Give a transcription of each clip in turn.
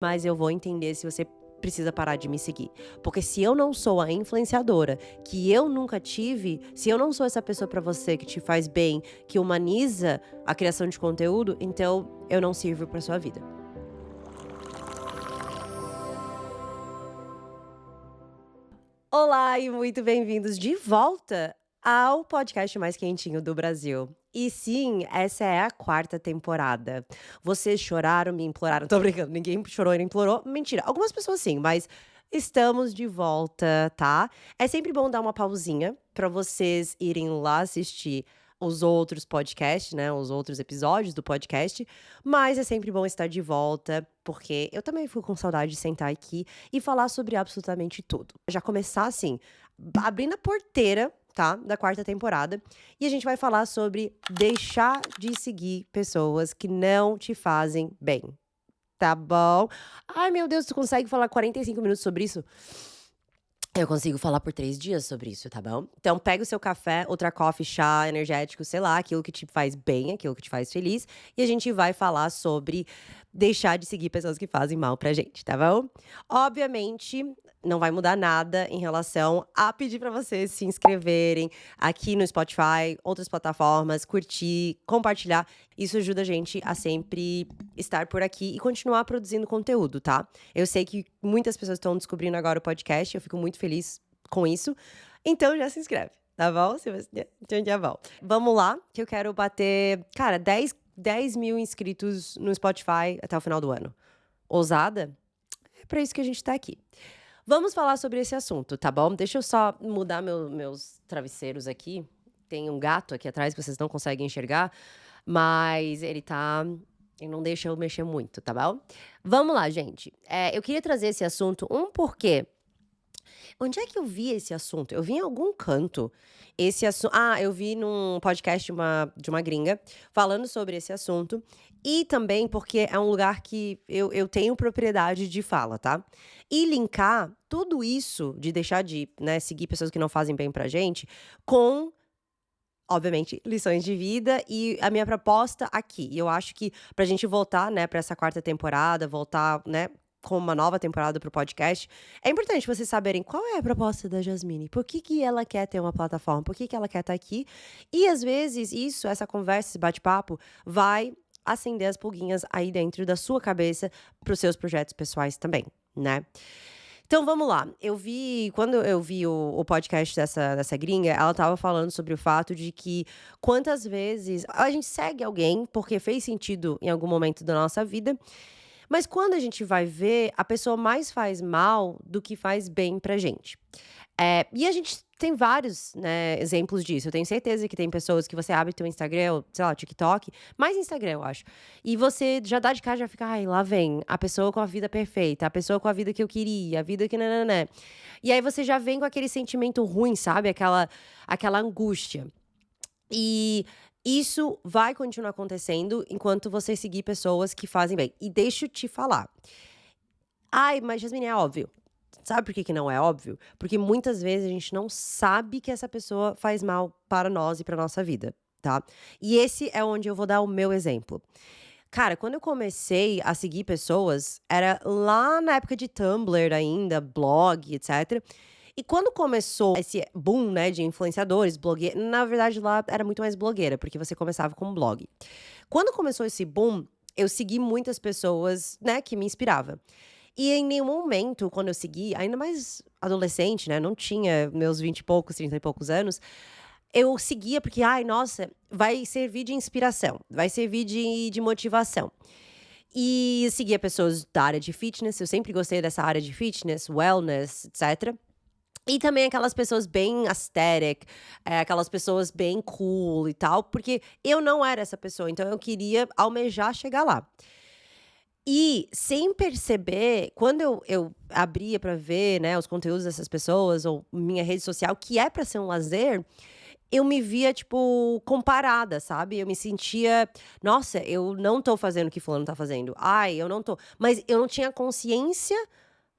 mas eu vou entender se você precisa parar de me seguir. Porque se eu não sou a influenciadora que eu nunca tive, se eu não sou essa pessoa pra você que te faz bem, que humaniza a criação de conteúdo, então eu não sirvo pra sua vida. Olá e muito bem-vindos de volta ao podcast mais quentinho do Brasil. E sim, essa é a 4ª temporada. Vocês choraram, me imploraram. Tô brincando, ninguém chorou e implorou. Mentira, algumas pessoas sim, mas estamos de volta, tá? É sempre bom dar uma pausinha pra vocês irem lá assistir os outros podcasts, né? Os outros episódios do podcast. Mas é sempre bom estar de volta, porque eu também fico com saudade de sentar aqui e falar sobre absolutamente tudo. Já começar assim, abrindo a porteira, tá? Da 4ª temporada. E a gente vai falar sobre deixar de seguir pessoas que não te fazem bem. Tá bom? Ai, meu Deus, tu consegue falar 45 minutos sobre isso? Eu consigo falar por 3 dias sobre isso, tá bom? Então pega o seu café, outra coffee, chá, energético, sei lá, aquilo que te faz bem, aquilo que te faz feliz. E a gente vai falar sobre deixar de seguir pessoas que fazem mal pra gente, tá bom? Obviamente, não vai mudar nada em relação a pedir pra vocês se inscreverem aqui no Spotify, outras plataformas, curtir, compartilhar. Isso ajuda a gente a sempre estar por aqui e continuar produzindo conteúdo, tá? Eu sei que muitas pessoas estão descobrindo agora o podcast, eu fico muito feliz com isso. Então já se inscreve, tá bom? Se você... Então já bom. Vamos lá, que eu quero bater, cara, 10 mil inscritos no Spotify até o final do ano. Ousada? É pra isso que a gente tá aqui. Vamos falar sobre esse assunto, tá bom? Deixa eu só mudar meus travesseiros aqui. Tem um gato aqui atrás que vocês não conseguem enxergar, mas ele não deixa eu mexer muito, tá bom? Vamos lá, gente. Eu queria trazer esse assunto, porque onde é que eu vi esse assunto? Eu vi em algum canto esse assunto. Ah, eu vi num podcast de uma gringa falando sobre esse assunto. E também porque é um lugar que eu tenho propriedade de fala, tá? E linkar tudo isso de deixar de, né, seguir pessoas que não fazem bem pra gente com, obviamente, lições de vida e a minha proposta aqui. E eu acho que pra gente voltar, né, pra essa 4ª temporada, voltar, né, com uma nova temporada pro podcast, é importante vocês saberem qual é a proposta da Jasmine. Por que ela quer ter uma plataforma? Por que ela quer estar aqui? E às vezes essa conversa, esse bate-papo vai acender as pulguinhas aí dentro da sua cabeça pros seus projetos pessoais também, né? Então vamos lá, quando eu vi o podcast dessa gringa, ela estava falando sobre o fato de que quantas vezes a gente segue alguém porque fez sentido em algum momento da nossa vida, mas quando a gente vai ver, a pessoa mais faz mal do que faz bem pra gente. E a gente tem vários, né, exemplos disso. Eu tenho certeza que tem pessoas que você abre teu Instagram, ou, sei lá, TikTok, mais Instagram, eu acho. E você já dá de cara, já fica, ai, lá vem a pessoa com a vida perfeita, a pessoa com a vida que eu queria, a vida que nananã. E aí você já vem com aquele sentimento ruim, sabe? Aquela angústia. E isso vai continuar acontecendo enquanto você seguir pessoas que fazem bem. E deixa eu te falar. Ai, mas Jasmine, é óbvio. Sabe por que não é óbvio? Porque muitas vezes a gente não sabe que essa pessoa faz mal para nós e para nossa vida, tá? E esse é onde eu vou dar o meu exemplo. Cara, quando eu comecei a seguir pessoas, era lá na época de Tumblr ainda, blog, etc. E quando começou esse boom, né, de influenciadores, blogueiros, na verdade lá era muito mais blogueira, porque você começava com um blog. Quando começou esse boom, eu segui muitas pessoas, né, que me inspirava. E em nenhum momento, quando eu segui, ainda mais adolescente, né, não tinha meus 20 e poucos, 30 e poucos anos, eu seguia porque, ai, nossa, vai servir de inspiração, vai servir de motivação. E eu seguia pessoas da área de fitness, eu sempre gostei dessa área de fitness, wellness, etc. E também aquelas pessoas bem aesthetic, aquelas pessoas bem cool e tal, porque eu não era essa pessoa, então eu queria almejar chegar lá. E, sem perceber, quando eu abria pra ver, né, os conteúdos dessas pessoas ou minha rede social, que é pra ser um lazer, eu me via, tipo, comparada, sabe. Eu me sentia: "Nossa, eu não tô fazendo o que fulano tá fazendo. Ai, eu não tô", mas eu não tinha consciência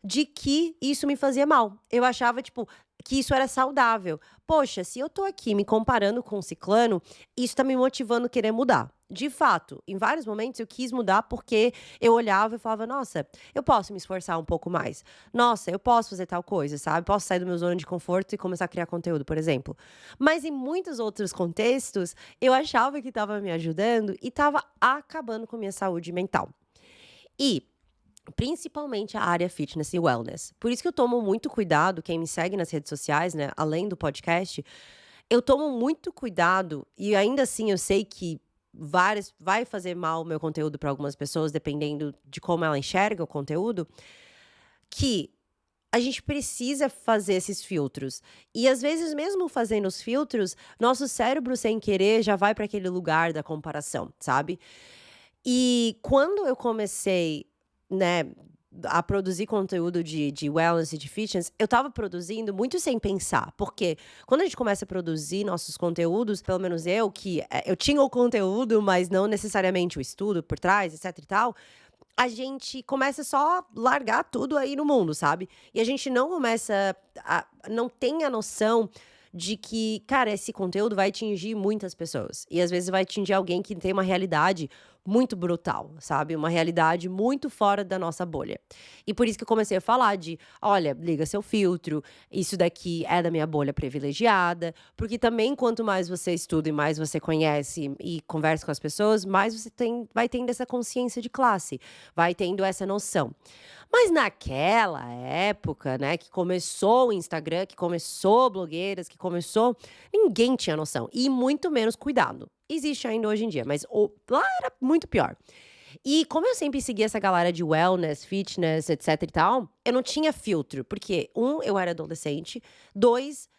de que isso me fazia mal. Eu achava, tipo, que isso era saudável. Poxa, se eu tô aqui me comparando com o ciclano, isso tá me motivando a querer mudar. de fato, em vários momentos eu quis mudar porque eu olhava e falava: "Nossa, eu posso me esforçar um pouco mais. Nossa, eu posso fazer tal coisa", sabe. Posso sair do meu zona de conforto e começar a criar conteúdo, por exemplo. Mas em muitos outros contextos, eu achava que estava me ajudando e estava acabando com minha saúde mental. E principalmente a área fitness e wellness. Por isso que eu tomo muito cuidado, quem me segue nas redes sociais, né, além do podcast, eu tomo muito cuidado e ainda assim eu sei que várias vai fazer mal o meu conteúdo para algumas pessoas, dependendo de como ela enxerga o conteúdo, que a gente precisa fazer esses filtros. E às vezes mesmo fazendo os filtros, nosso cérebro sem querer já vai para aquele lugar da comparação, sabe? E quando eu comecei, né, a produzir conteúdo de wellness e de fitness, eu estava produzindo muito sem pensar, porque quando a gente começa a produzir nossos conteúdos, pelo menos eu, que, eu tinha o conteúdo, mas não necessariamente o estudo por trás, etc e tal, a gente começa só largar tudo aí no mundo, sabe. E a gente não começa não tem a noção de que, cara, esse conteúdo vai atingir muitas pessoas. E às vezes vai atingir alguém que tem uma realidade muito brutal, sabe, uma realidade muito fora da nossa bolha. E por isso que eu comecei a falar de: "Olha, liga seu filtro, isso daqui é da minha bolha privilegiada", porque também quanto mais você estuda e mais você conhece e conversa com as pessoas, mais você vai tendo essa consciência de classe, vai tendo essa noção. Mas naquela época, né, que começou o Instagram, que começou blogueiras, que começou, ninguém tinha noção e muito menos cuidado. Existe ainda hoje em dia, mas lá era muito pior. E como eu sempre segui essa galera de wellness, fitness, etc e tal, eu não tinha filtro, porque eu era adolescente, 2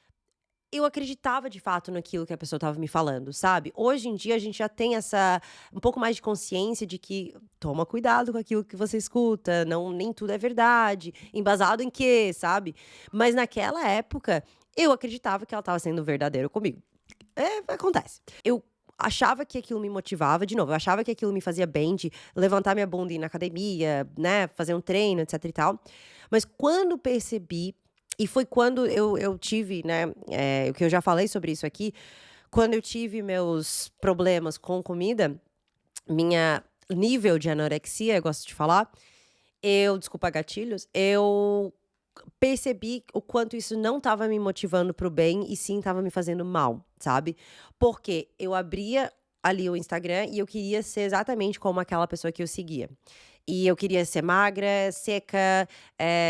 eu acreditava de fato naquilo que a pessoa estava me falando, sabe. Hoje em dia a gente já tem essa um pouco mais de consciência de que toma cuidado com aquilo que você escuta, não nem tudo é verdade, embasado em quê, sabe. Mas naquela época, eu acreditava que ela estava sendo verdadeira comigo. Acontece. Eu achava que aquilo me motivava, de novo, eu achava que aquilo me fazia bem de levantar minha bunda e ir na academia, né, fazer um treino, etc e tal. Mas quando percebi e foi quando eu tive, né, o que eu já falei sobre isso aqui, quando eu tive meus problemas com comida, minha nível de anorexia, eu gosto de falar, desculpa gatilhos, eu percebi o quanto isso não estava me motivando para o bem e sim estava me fazendo mal, sabe. Porque eu abria ali o Instagram e eu queria ser exatamente como aquela pessoa que eu seguia. E eu queria ser magra, seca,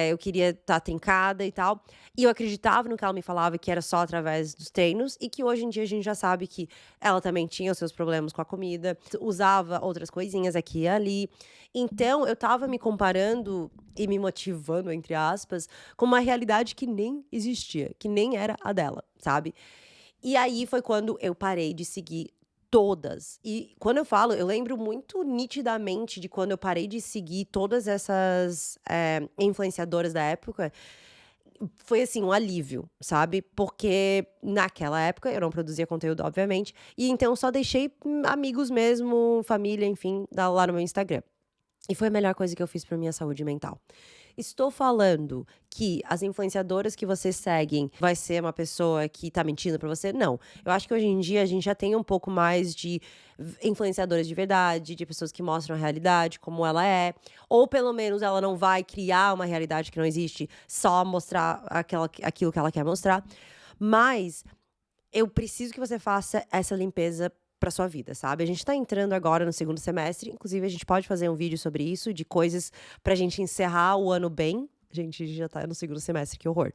eu queria estar trincada e tal. E eu acreditava no que ela me falava, que era só através dos treinos, e que hoje em dia a gente já sabe que ela também tinha os seus problemas com a comida, usava outras coisinhas aqui e ali. Então eu estava me comparando e me motivando, entre aspas, com uma realidade que nem existia, que nem era a dela, sabe. E aí foi quando eu parei de seguir todas. E quando eu falo, eu lembro muito nitidamente de quando eu parei de seguir todas essas, influenciadoras da época, foi assim, um alívio, sabe. Porque naquela época eu não produzia conteúdo, obviamente, e então só deixei, amigos mesmo, família, enfim, lá no meu Instagram. E foi a melhor coisa que eu fiz pra minha saúde mental. Estou falando que as influenciadoras que vocês seguem vai ser uma pessoa que tá mentindo pra você? Não. Eu acho que hoje em dia a gente já tem um pouco mais de influenciadores de verdade, de pessoas que mostram a realidade como ela é, ou pelo menos ela não vai criar uma realidade que não existe, só mostrar aquilo que ela quer mostrar. Mas eu preciso que você faça essa limpeza pra sua vida, sabe. A gente tá entrando agora no segundo semestre, inclusive a gente pode fazer um vídeo sobre isso, de coisas pra gente encerrar o ano bem. Gente, a gente já tá no segundo semestre, que horror.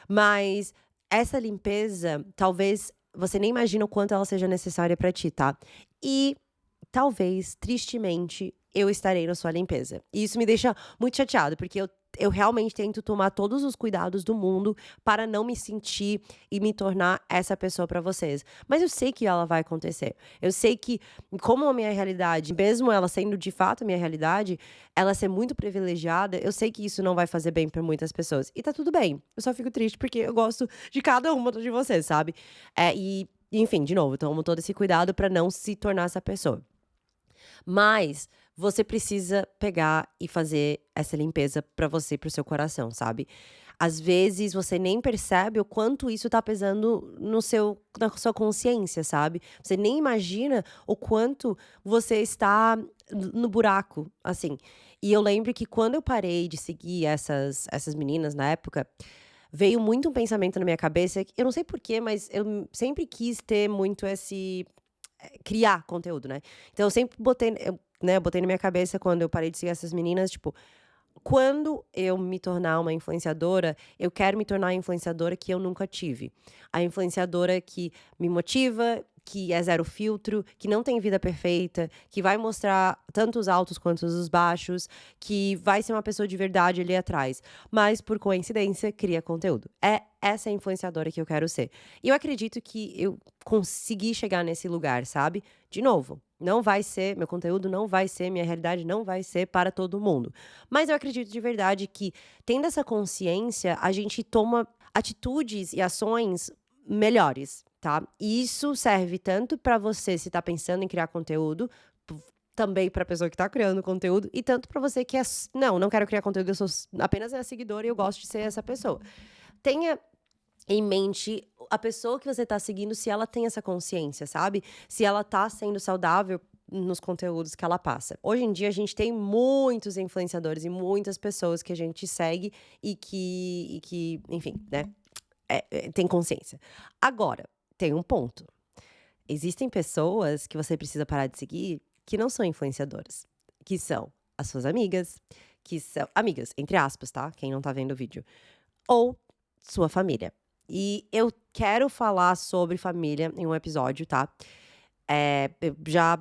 Mas essa limpeza, talvez você nem imagina o quanto ela seja necessária pra ti, tá. E talvez, tristemente, eu estarei na sua limpeza. E isso me deixa muito chateado, porque eu realmente tento tomar todos os cuidados do mundo para não me sentir e me tornar essa pessoa para vocês. Mas eu sei que ela vai acontecer. Eu sei que, como a minha realidade, mesmo ela sendo de fato a minha realidade, ela ser muito privilegiada, eu sei que isso não vai fazer bem para muitas pessoas. E tá tudo bem. Eu só fico triste porque eu gosto de cada uma de vocês, sabe? Enfim, de novo, tomo todo esse cuidado para não se tornar essa pessoa. Mas você precisa pegar e fazer essa limpeza pra você e para o seu coração, sabe. Às vezes você nem percebe o quanto isso tá pesando no seu na sua consciência, sabe. Você nem imagina o quanto você está no buraco, assim. E eu lembro que quando eu parei de seguir essas meninas na época, veio muito um pensamento na minha cabeça que eu não sei porquê, mas eu sempre quis ter muito criar conteúdo, né. Então eu sempre botei na minha cabeça quando eu parei de seguir essas meninas, tipo, quando eu me tornar uma influenciadora, eu quero me tornar a influenciadora que eu nunca tive. A influenciadora que me motiva, que é zero filtro, que não tem vida perfeita, que vai mostrar tanto os altos quanto os baixos, que vai ser uma pessoa de verdade ali atrás, mas por coincidência cria conteúdo. É essa influenciadora que eu quero ser. E eu acredito que eu consegui chegar nesse lugar, sabe? De novo, não vai ser meu conteúdo, não vai ser minha realidade, não vai ser para todo mundo. Mas eu acredito de verdade que, tendo essa consciência, a gente toma atitudes e ações melhores, tá? E isso serve tanto para você se tá pensando em criar conteúdo, também pra pessoa que tá criando conteúdo, e tanto pra você que não quero criar conteúdo, eu sou apenas a seguidora e eu gosto de ser essa pessoa. Tenha em mente a pessoa que você tá seguindo, se ela tem essa consciência, sabe? Se ela tá sendo saudável nos conteúdos que ela passa. Hoje em dia a gente tem muitos influenciadores e muitas pessoas que a gente segue e que, enfim, né, tem consciência. Agora, tem um ponto. Existem pessoas que você precisa parar de seguir que não são influenciadoras, que são as suas amigas, que são amigas, entre aspas, tá? Quem não tá vendo o vídeo. Ou sua família. E eu quero falar sobre família em um episódio, tá? Eu já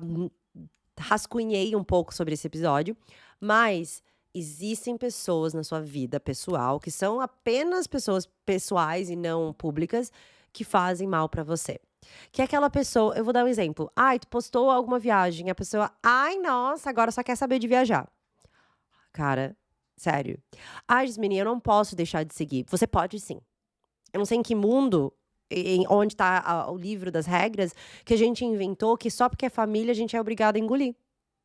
rascunhei um pouco sobre esse episódio, mas existem pessoas na sua vida pessoal que são apenas pessoas pessoais e não públicas que fazem mal pra você. Que é aquela pessoa, eu vou dar um exemplo. Ai, tu postou alguma viagem, a pessoa, ai, nossa, agora só quer saber de viajar. Cara, sério. Ai, Jasmine, eu não posso deixar de seguir. Você pode sim. Eu não sei em que mundo, onde tá o livro das regras, que a gente inventou que só porque é família a gente é obrigado a engolir.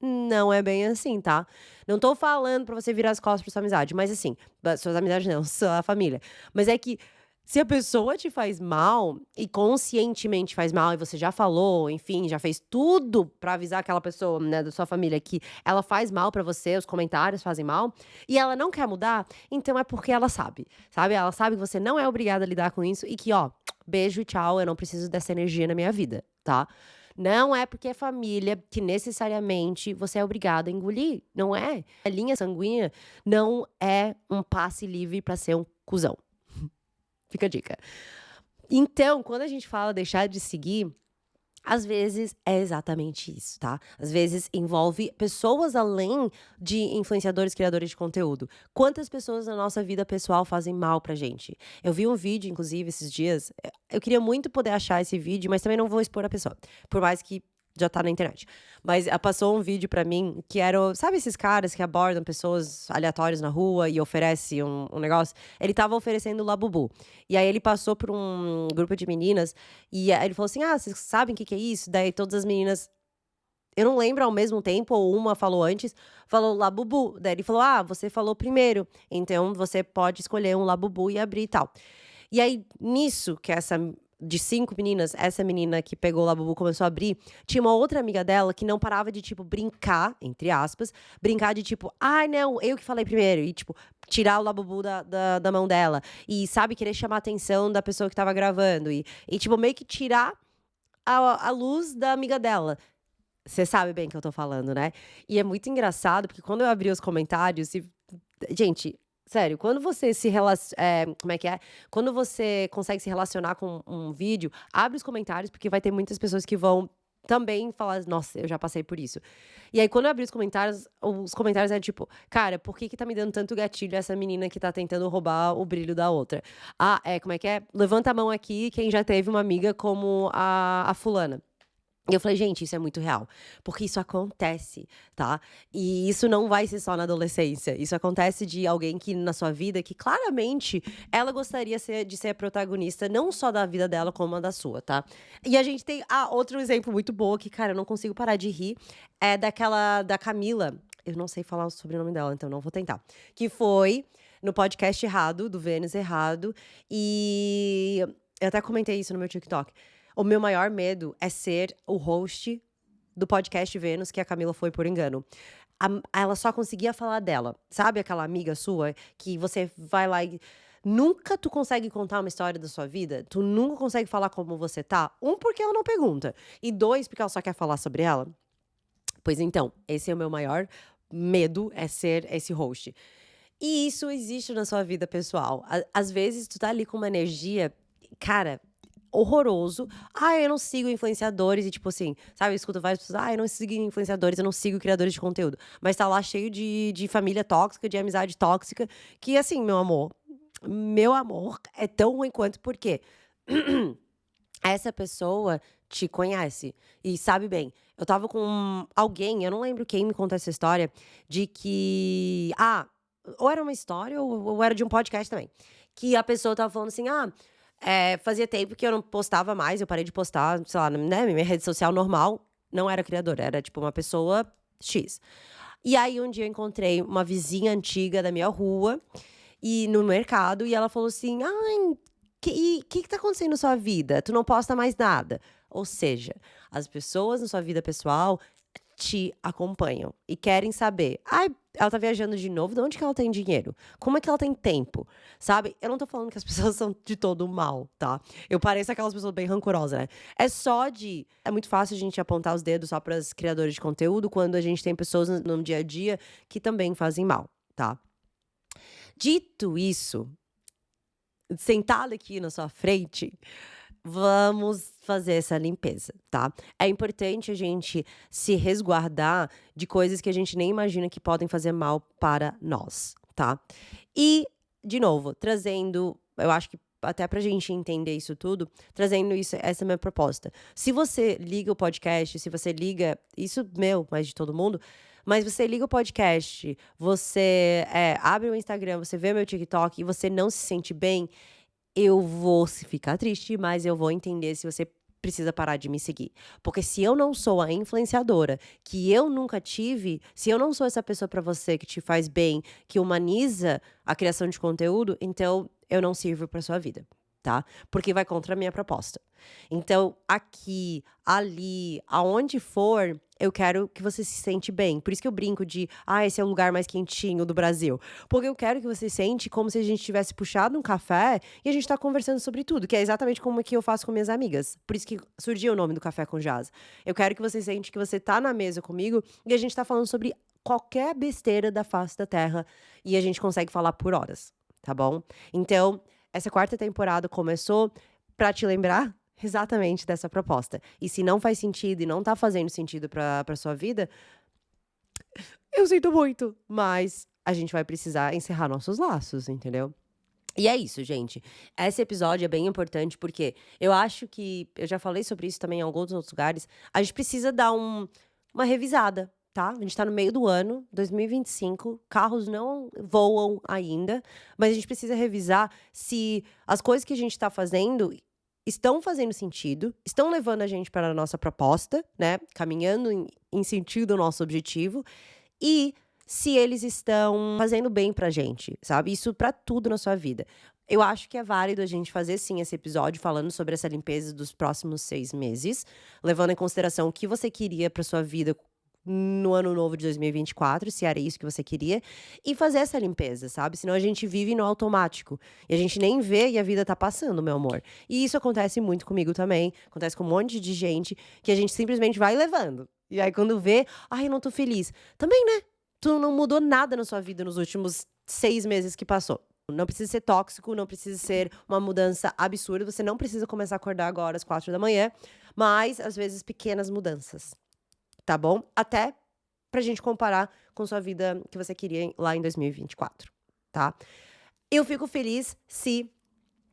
Não é bem assim, tá? Não tô falando pra você virar as costas pra sua amizade, mas assim, suas amizades não, sua família. Mas é que se a pessoa te faz mal e conscientemente faz mal e você já falou, enfim, já fez tudo pra avisar aquela pessoa, né, da sua família que ela faz mal pra você, os comentários fazem mal, e ela não quer mudar, então é porque ela sabe, sabe? Ela sabe que você não é obrigada a lidar com isso e que, ó, beijo e tchau, eu não preciso dessa energia na minha vida, tá? Não é porque é família que necessariamente você é obrigado a engolir, não é. A linha sanguínea não é um passe livre pra ser um cuzão. Fica a dica. Então, quando a gente fala deixar de seguir, às vezes é exatamente isso, tá? Às vezes envolve pessoas além de influenciadores, criadores de conteúdo. Quantas pessoas na nossa vida pessoal fazem mal pra gente? Eu vi um vídeo, inclusive, esses dias. Eu queria muito poder achar esse vídeo, mas também não vou expor a pessoa. Por mais que já tá na internet. Mas passou um vídeo pra mim que era. Sabe esses caras que abordam pessoas aleatórias na rua e oferecem um negócio? Ele tava oferecendo Labubu. E aí ele passou por um grupo de meninas e aí ele falou assim: "Ah, vocês sabem o que que é isso?" Daí todas as meninas, eu não lembro ao mesmo tempo, ou uma falou antes, falou Labubu. Daí ele falou: "Ah, você falou primeiro, então você pode escolher um Labubu e abrir e tal". E aí, nisso, que essa de 5 meninas, essa menina que pegou o Labubu começou a abrir, tinha uma outra amiga dela que não parava de, tipo, brincar, entre aspas, brincar de tipo: "Ai, não, eu que falei primeiro", e, tipo, tirar o Labubu da mão dela. E, sabe, querer chamar a atenção da pessoa que estava gravando. Tipo, meio que tirar a luz da amiga dela. Você sabe bem o que eu tô falando, né? E é muito engraçado, porque quando eu abri os comentários e gente, sério, quando você como é que é? Quando você consegue se relacionar com um vídeo, abre os comentários, porque vai ter muitas pessoas que vão também falar: "Nossa, eu já passei por isso". E aí quando eu abri os comentários é tipo: "Cara, por que que tá me dando tanto gatilho essa menina que tá tentando roubar o brilho da outra? Ah, como é que é? Levanta a mão aqui quem já teve uma amiga como a fulana". E eu falei: "Gente, isso é muito real", porque isso acontece, tá. E isso não vai ser só na adolescência, isso acontece de alguém que na sua vida que claramente ela gostaria de ser a protagonista, não só da vida dela como a da sua, tá. E a gente tem outro exemplo muito boa que, cara, eu não consigo parar de rir, é da Camila, eu não sei falar o sobrenome dela, então não vou tentar, que foi no podcast errado, do Vênus Errado, e eu até comentei isso no meu TikTok. O meu maior medo é ser o host do podcast Vênus que a Camila foi por engano. Ela só conseguia falar dela. Sabe aquela amiga sua que você vai lá e nunca tu consegue contar uma história da sua vida? Tu nunca consegue falar como você tá? Um, porque ela não pergunta. E dois, porque ela só quer falar sobre ela? Pois então, esse é o meu maior medo, é ser esse host. E isso existe na sua vida pessoal. Às vezes tu tá ali com uma energia, cara, horroroso. Eu não sigo influenciadores", e tipo assim, sabe, eu escuto várias pessoas: eu não sigo influenciadores, eu não sigo criadores de conteúdo", mas tá lá cheio de família tóxica, de amizade tóxica, que assim, meu amor, é tão ruim quanto, porque essa pessoa te conhece e sabe bem. Eu estava com alguém, eu não lembro quem me contou essa história, de que ou era uma história ou era de um podcast também, que a pessoa estava falando assim: fazia tempo que eu não postava mais, eu parei de postar, sei lá, né, minha rede social normal, não era criadora, era tipo uma pessoa X. E aí um dia eu encontrei uma vizinha antiga da minha rua, e no mercado, e ela falou assim: "Ai, que tá acontecendo na sua vida? Tu não posta mais nada". Ou seja, as pessoas na sua vida pessoal te acompanham e querem saber: "Ai, ela tá viajando de novo, de onde que ela tem dinheiro? Como é que ela tem tempo?", sabe. Eu não tô falando que as pessoas são de todo mal, tá. Eu pareço aquelas pessoas bem rancorosas, né. É muito fácil a gente apontar os dedos só para as criadoras de conteúdo, quando a gente tem pessoas no dia a dia que também fazem mal, tá. Dito isso, sentada aqui na sua frente, vamos fazer essa limpeza, tá? É importante a gente se resguardar de coisas que a gente nem imagina que podem fazer mal para nós, tá? E, de novo, trazendo, eu acho que até pra gente entender isso tudo, trazendo isso, essa é a minha proposta. Se você liga o podcast, se você liga, isso meu, mas de todo mundo, mas você liga o podcast, você abre o Instagram, você vê meu TikTok e você não se sente bem, eu vou se ficar triste, mas eu vou entender se você precisa parar de me seguir. Porque se eu não sou a influenciadora que eu nunca tive, se eu não sou essa pessoa pra você que te faz bem, que humaniza a criação de conteúdo, então eu não sirvo pra sua vida, tá? Porque vai contra a minha proposta. Então, aqui, ali, aonde for, eu quero que você se sente bem. Por isso que eu brinco de: esse é o lugar mais quentinho do Brasil". Porque eu quero que você sente como se a gente tivesse puxado um café e a gente tá conversando sobre tudo, que é exatamente como que eu faço com minhas amigas. Por isso que surgiu o nome do Café com Jazz. Eu quero que você sente que você tá na mesa comigo e a gente tá falando sobre qualquer besteira da face da terra e a gente consegue falar por horas, tá bom? Então, essa quarta temporada começou pra te lembrar exatamente dessa proposta. E se não faz sentido e não tá fazendo sentido pra sua vida, eu sinto muito, mas a gente vai precisar encerrar nossos laços, entendeu? E é isso, gente. Esse episódio é bem importante, porque eu acho que eu já falei sobre isso também em alguns outros lugares, a gente precisa dar uma revisada, tá? A gente tá no meio do ano, 2025, carros não voam ainda, mas a gente precisa revisar se as coisas que a gente tá fazendo estão fazendo sentido, estão levando a gente para a nossa proposta, né, caminhando em sentido ao nosso objetivo, e se eles estão fazendo bem pra gente, sabe, isso pra tudo na sua vida. Eu acho que é válido a gente fazer sim esse episódio falando sobre essa limpeza dos próximos 6 meses, levando em consideração o que você queria pra sua vida no ano novo de 2024, se era isso que você queria, e fazer essa limpeza, sabe, senão a gente vive no automático, e a gente nem vê e a vida tá passando, meu amor. E isso acontece muito comigo também, acontece com um monte de gente, que a gente simplesmente vai levando. E aí quando vê: "Ai, eu não tô feliz". Também, né, tu não mudou nada na sua vida nos últimos 6 meses que passou. Não precisa ser tóxico, não precisa ser uma mudança absurda, você não precisa começar a acordar agora às 4 da manhã, mas às vezes pequenas mudanças, tá bom? Até pra gente comparar com sua vida que você queria lá em 2024, tá? Eu fico feliz se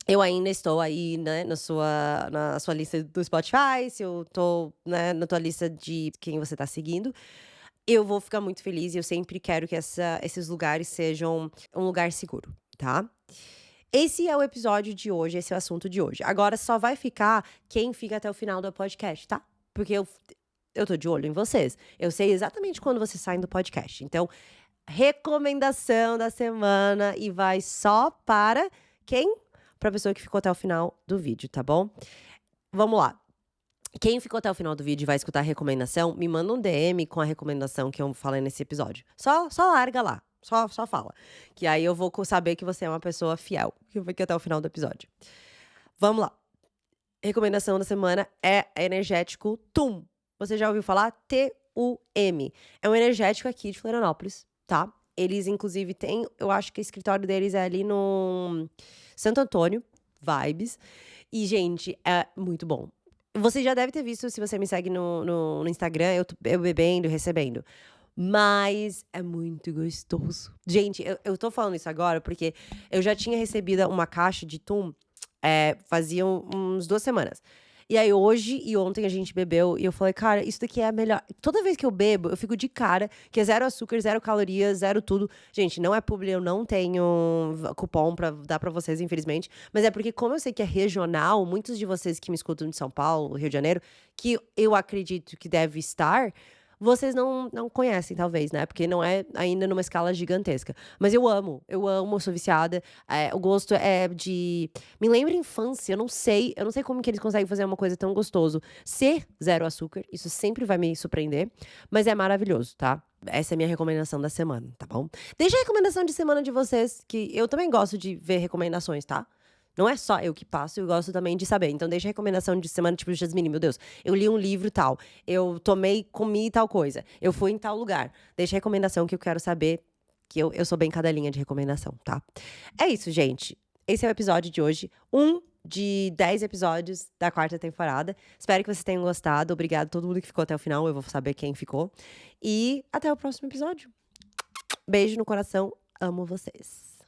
eu ainda estou aí, né, na sua lista do Spotify, se eu tô, né, na tua lista de quem você tá seguindo, eu vou ficar muito feliz e eu sempre quero que esses lugares sejam um lugar seguro, tá? Esse é o episódio de hoje, esse é o assunto de hoje. Agora só vai ficar quem fica até o final do podcast, tá? Porque eu tô de olho em vocês. Eu sei exatamente quando vocês saem do podcast. Então, recomendação da semana e vai só para quem? Pra pessoa que ficou até o final do vídeo, tá bom? Vamos lá. Quem ficou até o final do vídeo e vai escutar a recomendação, me manda um DM com a recomendação que eu falei nesse episódio. Só larga lá. Só fala. Que aí eu vou saber que você é uma pessoa fiel, que fica até o final do episódio. Vamos lá. Recomendação da semana é energético TUM. Você já ouviu falar? TUM. É um energético aqui de Florianópolis, tá? Eles, inclusive, têm... Eu acho que o escritório deles é ali no Santo Antônio, Vibes. E, gente, é muito bom. Você já deve ter visto, se você me segue no Instagram, eu bebendo, recebendo. Mas é muito gostoso. Gente, eu tô falando isso agora porque eu já tinha recebido uma caixa de TUM, faziam uns 2 semanas. E aí hoje e ontem a gente bebeu e eu falei: "Cara, isso daqui é a melhor". Toda vez que eu bebo, eu fico de cara que é 0 açúcar, 0 calorias, 0 tudo. Gente, não é publi, eu não tenho cupom pra dar pra vocês, infelizmente, mas é porque como eu sei que é regional, muitos de vocês que me escutam de São Paulo, Rio de Janeiro, que eu acredito que deve estar, vocês não conhecem talvez, né, porque não é ainda numa escala gigantesca. Mas eu amo, eu sou viciada, o gosto é de me lembra infância, eu não sei como que eles conseguem fazer uma coisa tão gostoso. Ser 0 açúcar, isso sempre vai me surpreender, mas é maravilhoso, tá? Essa é a minha recomendação da semana, tá bom? Deixa a recomendação de semana de vocês, que eu também gosto de ver recomendações, tá? Não é só eu que passo, eu gosto também de saber. Então deixa a recomendação de semana, tipo, Jasmine, meu Deus, eu li um livro tal, eu comi tal coisa, eu fui em tal lugar. Deixa a recomendação que eu quero saber, que eu sou bem cadelinha de recomendação, tá? É isso, gente. Esse é o episódio de hoje. De 10 episódios da 4ª temporada. Espero que vocês tenham gostado. Obrigada a todo mundo que ficou até o final. Eu vou saber quem ficou. E até o próximo episódio. Beijo no coração. Amo vocês.